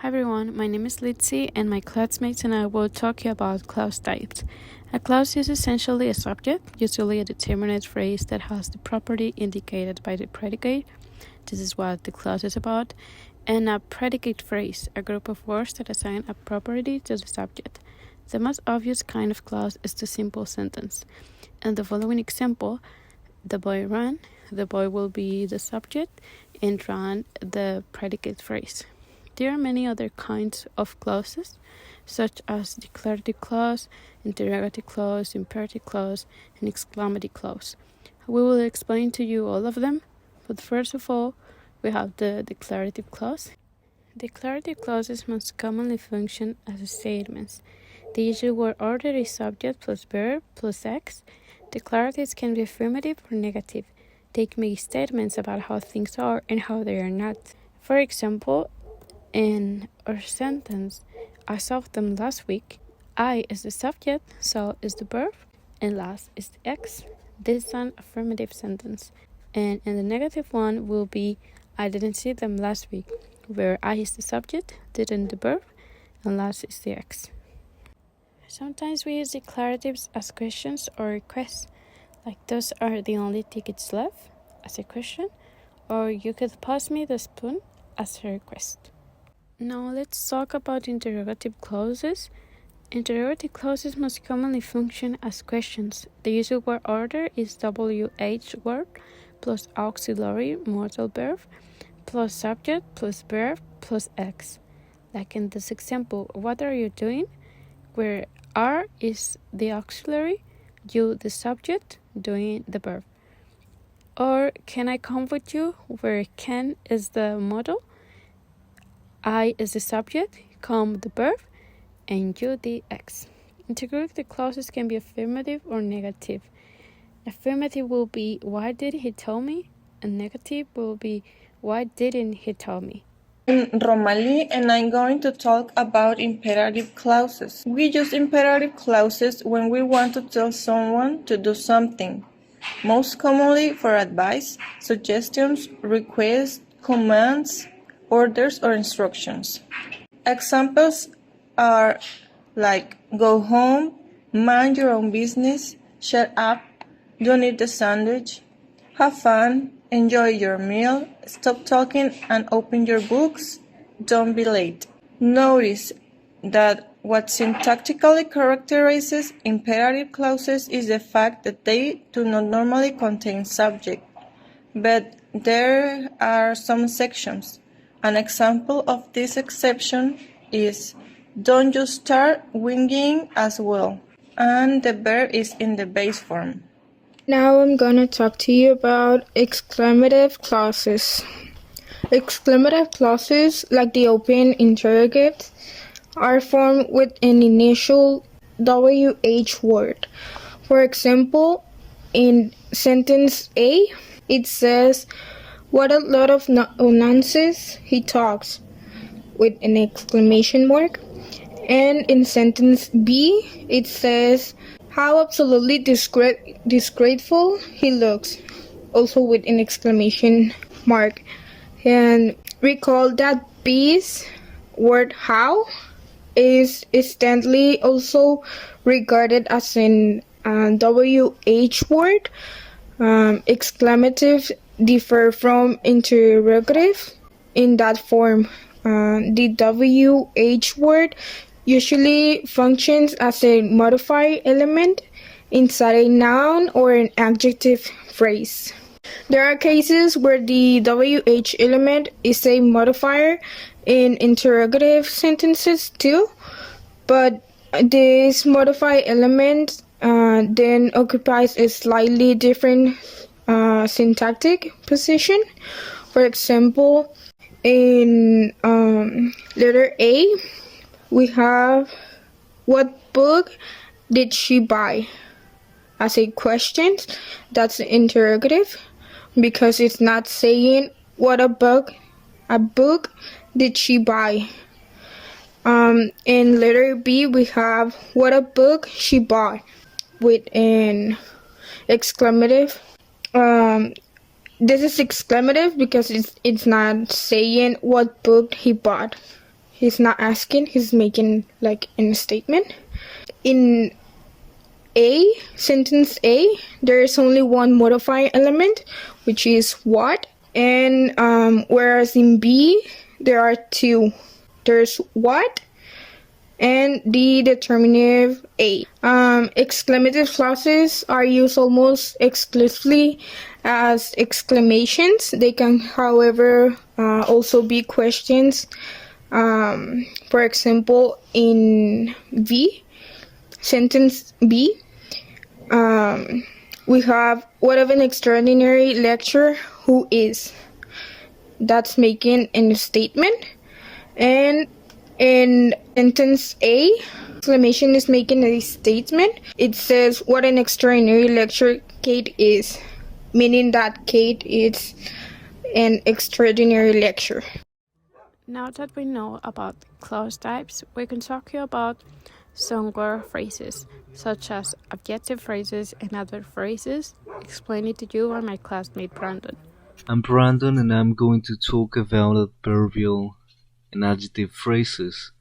Hi everyone, my name is Litzy and my classmates and I will talk you about clause types. A clause is essentially a subject, usually a determinate phrase that has the property indicated by the predicate. This is what the clause is about. And a predicate phrase, a group of words that assign a property to the subject. The most obvious kind of clause is the simple sentence. In the following example, the boy ran, the boy will be the subject, and ran the predicate phrase. There are many other kinds of clauses, such as declarative clause, interrogative clause, imperative clause, and exclamative clause. We will explain to you all of them, but first of all, we have the declarative clause. Declarative clauses most commonly function as statements. They usually word order is subject plus verb plus X. Declaratives can be affirmative or negative. They can make statements about how things are and how they are not. For example, in our sentence, I saw them last week. I is the subject, saw is the verb, and last is the X. This is an affirmative sentence. And in the negative one will be I didn't see them last week, where I is the subject, didn't the verb, and last is the X. Sometimes we use declaratives as questions or requests, like those are the only tickets left as a question, or you could pass me the spoon as a request. Now let's talk about interrogative clauses. Interrogative clauses most commonly function as questions. The usual word order is WH word plus auxiliary modal verb plus subject plus verb plus X. Like in this example, what are you doing? Where are is the auxiliary, you the subject, doing the verb. Or can I come with you? Where can is the modal, I is the subject, come the verb, and you the X. Interrogative clauses can be affirmative or negative. Affirmative will be, why did he tell me? And negative will be, why didn't he tell me? I'm Romali and I'm going to talk about imperative clauses. We use imperative clauses when we want to tell someone to do something, most commonly for advice, suggestions, requests, commands, orders, or instructions. Examples are like go home, mind your own business, shut up, don't eat the sandwich, have fun, enjoy your meal, stop talking and open your books, don't be late. Notice that what syntactically characterizes imperative clauses is the fact that they do not normally contain subject, but there are some exceptions. An example of this exception is don't you start winging as well, and the verb is in the base form. Now I'm gonna talk to you about exclamative clauses. Exclamative clauses, like the open interrogatives, are formed with an initial WH word. For example, in sentence A, it says, what a lot of nonsense he talks, with an exclamation mark. And in sentence B, it says, how absolutely disgraceful he looks, also with an exclamation mark. And recall that B's word how is instantly also regarded as an WH word. Exclamative differ from interrogative in that form. The WH word usually functions as a modifier element inside a noun or an adjective phrase. There are cases where the WH element is a modifier in interrogative sentences too, but this modifier element then occupies a slightly different syntactic position. For example, in letter A, we have, what book did she buy? As a question, that's interrogative because it's not saying what a book did she buy. In letter B, we have what a book she bought with an exclamative. This is exclamative because it's not saying what book he bought. He's not asking, he's making like in a statement. In sentence A, there is only one modifying element, which is what, and whereas in B, there are two. There's what and the determinative A. Exclamative clauses are used almost exclusively as exclamations. They can, however, also be questions. For example, in sentence B, we have, what of an extraordinary lecturer who is. That's making a statement. And in sentence A, exclamation is making a statement. It says, what an extraordinary lecturer Kate is, meaning that Kate is an extraordinary lecturer. Now that we know about clause types, we can talk here about some word phrases, such as adjective phrases and adverb phrases. Explain it to you or my classmate Brandon. I'm Brandon and I'm going to talk about adverbial and adjective phrases.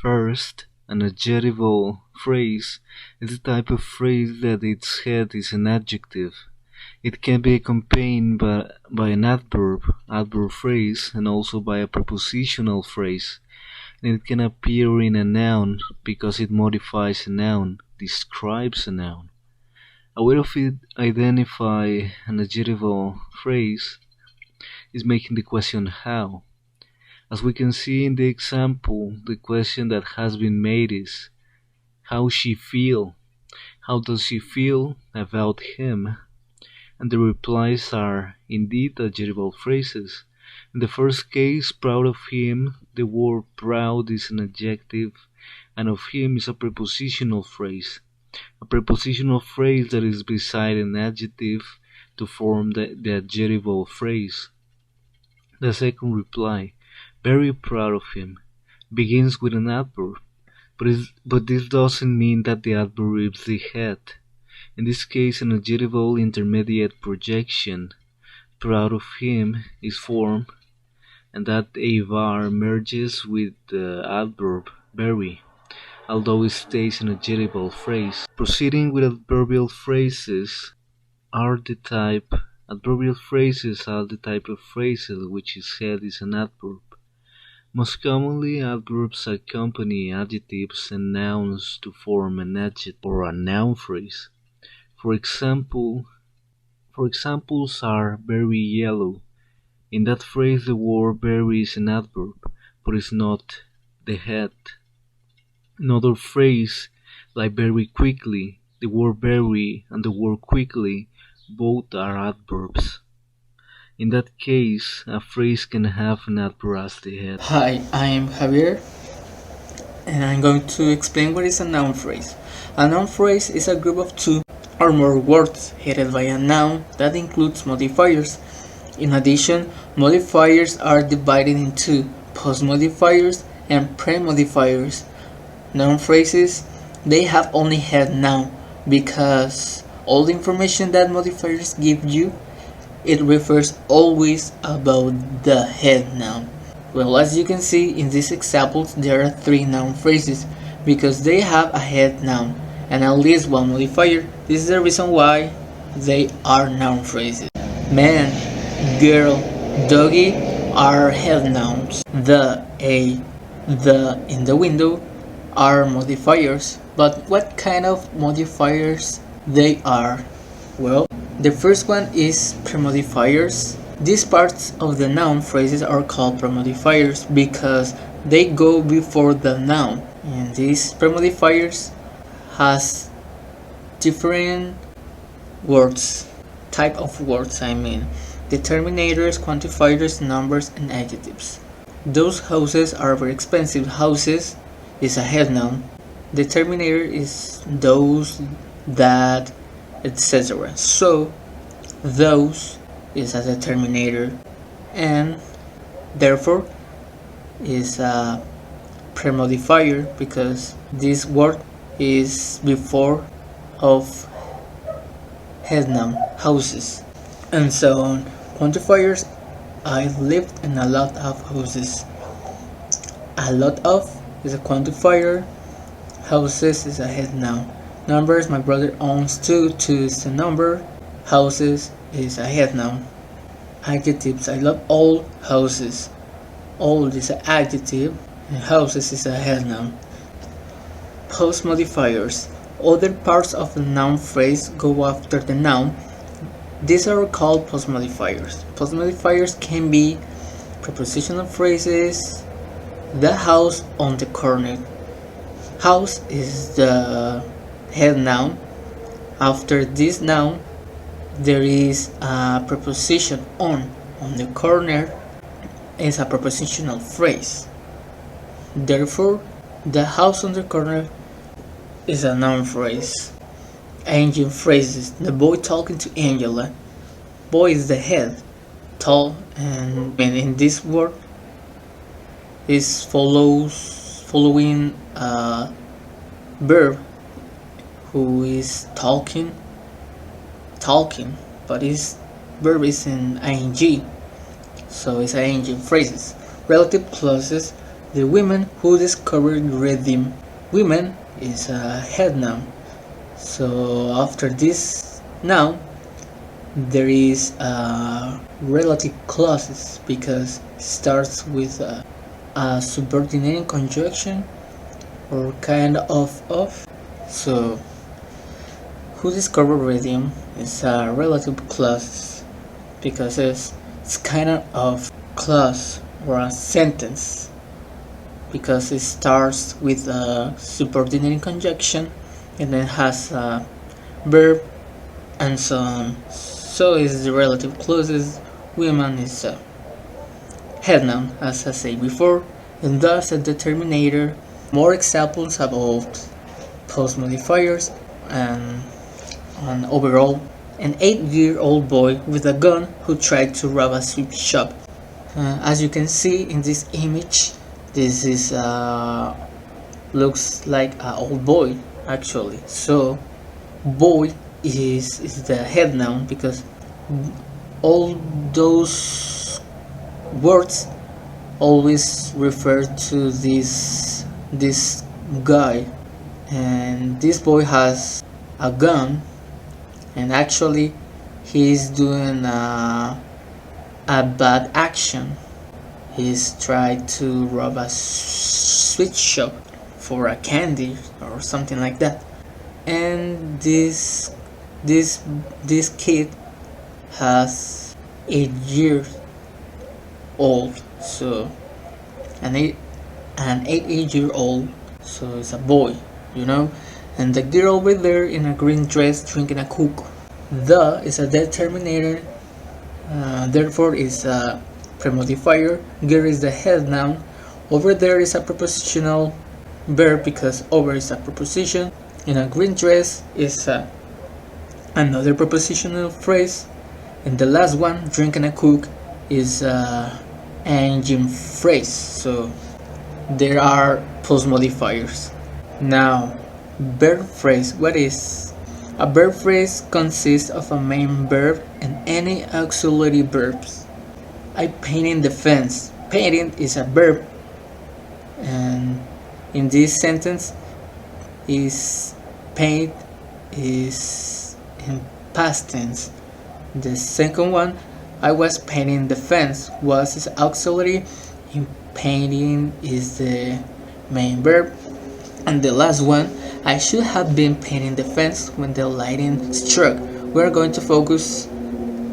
First, an adjectival phrase is a type of phrase that its head is an adjective. It can be accompanied by an adverb phrase, and also by a prepositional phrase. And it can appear in a noun because it modifies a noun, describes a noun. A way of identify an adjectival phrase is making the question how. As we can see in the example, the question that has been made is, how she feel? How does she feel about him? And the replies are indeed adjectival phrases. In the first case, proud of him, the word proud is an adjective, and of him is a prepositional phrase. A prepositional phrase that is beside an adjective to form the adjectival phrase. The second reply, very proud of him, begins with an adverb, but this doesn't mean that the adverb is the head. In this case, an adjectival intermediate projection, proud of him, is formed, and that avar merges with the adverb very, although it stays an adjectival phrase. Proceeding with adverbial phrases are the type Adverbial phrases are the type of phrases which its head is an adverb. Most commonly, adverbs accompany adjectives and nouns to form an adjective or a noun phrase. For examples are very yellow. In that phrase, the word very is an adverb, but it's not the head. Another phrase, like very quickly, the word very and the word quickly both are adverbs. In that case, a phrase can have an adverb as the head. Hi, I am Javier, and I'm going to explain what is a noun phrase. A noun phrase is a group of two or more words headed by a noun that includes modifiers. In addition, modifiers are divided into post-modifiers and pre-modifiers. Noun phrases, they have only head noun because all the information that modifiers give you, it refers always about the head noun. Well, as you can see in these examples, there are three noun phrases because they have a head noun and at least one modifier. This is the reason why they are noun phrases. Man, girl, doggy are head nouns. The, a, the in the window are modifiers. But what kind of modifiers they are? Well, the first one is premodifiers. These parts of the noun phrases are called premodifiers because they go before the noun. And these premodifiers has different words, type of words I mean, determinators, quantifiers, numbers, and adjectives. Those houses are very expensive. Houses is a head noun. Determinator is those, that, etc. So those is a determinator and therefore is a premodifier because this word is before of head noun, houses, and so on. Quantifiers, I lived in a lot of houses. A lot of is a quantifier. Houses is a head noun. Numbers, my brother owns two. Two is a number. Houses is a head noun. Adjectives, I love all houses. All is an adjective and houses is a head noun. Post modifiers. Other parts of the noun phrase go after the noun. These are called post modifiers. Post modifiers can be prepositional phrases. The house on the corner. House is the head noun. After this noun, there is a preposition on the corner is a prepositional phrase. Therefore, the house on the corner is a noun phrase. Engine phrases. The boy talking to Angela. Boy is the head, tall, and in this word is following a verb who is talking, but his verb is in ing, so it's ing phrases. Relative clauses. The women who discovered rhythm. Women is a head noun. So after this noun, there is relative clauses because it starts with a subordinating conjunction or kind of. So who discovered rhythm is a relative clause because it's kind of clause or a sentence because it starts with a subordinating conjunction and then has a verb and so on. So is the relative clauses. Women is a head noun, as I said before, and thus a determinator. More examples about post modifiers and overall. An 8-year-old boy with a gun who tried to rob a sweet shop. As you can see in this image, this is looks like an old boy actually. So boy is the head noun because all those words always refer to this guy, and this boy has a gun, and actually he's doing a bad action. He's tried to rob a sweet shop for a candy or something like that, and this kid has 8 years old, so an 8-year-old, so it's a boy, and the girl over there in a green dress drinking a coke. The is a determinator, therefore is a premodifier. Girl is the head noun. Over there is a prepositional verb because over is a preposition. In a green dress is another prepositional phrase, and the last one, drinking a coke, is engine phrase. So there are post modifiers. Now, verb phrase. What is a verb phrase? Consists of a main verb and any auxiliary verbs. I painted the fence. Painting is a verb, and in this sentence is paint is in past tense. The second one, I was painting the fence, was is auxiliary, in painting is the main verb, and the last one, I should have been painting the fence when the lightning struck. We're going to focus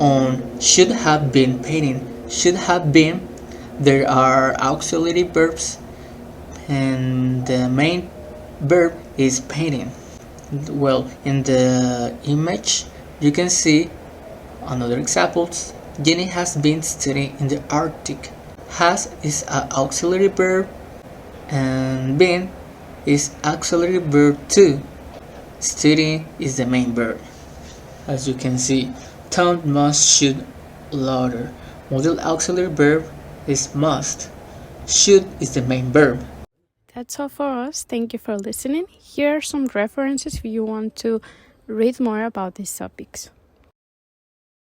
on should have been painting. Should have been, there are auxiliary verbs and the main verb is painting. Well, in the image you can see another examples. Jenny has been studying in the Arctic. Has is an auxiliary verb and been is auxiliary verb too. Studying is the main verb. As you can see, town, must, should, louder. Modal auxiliary verb is must. Should is the main verb. That's all for us. Thank you for listening. Here are some references if you want to read more about these topics.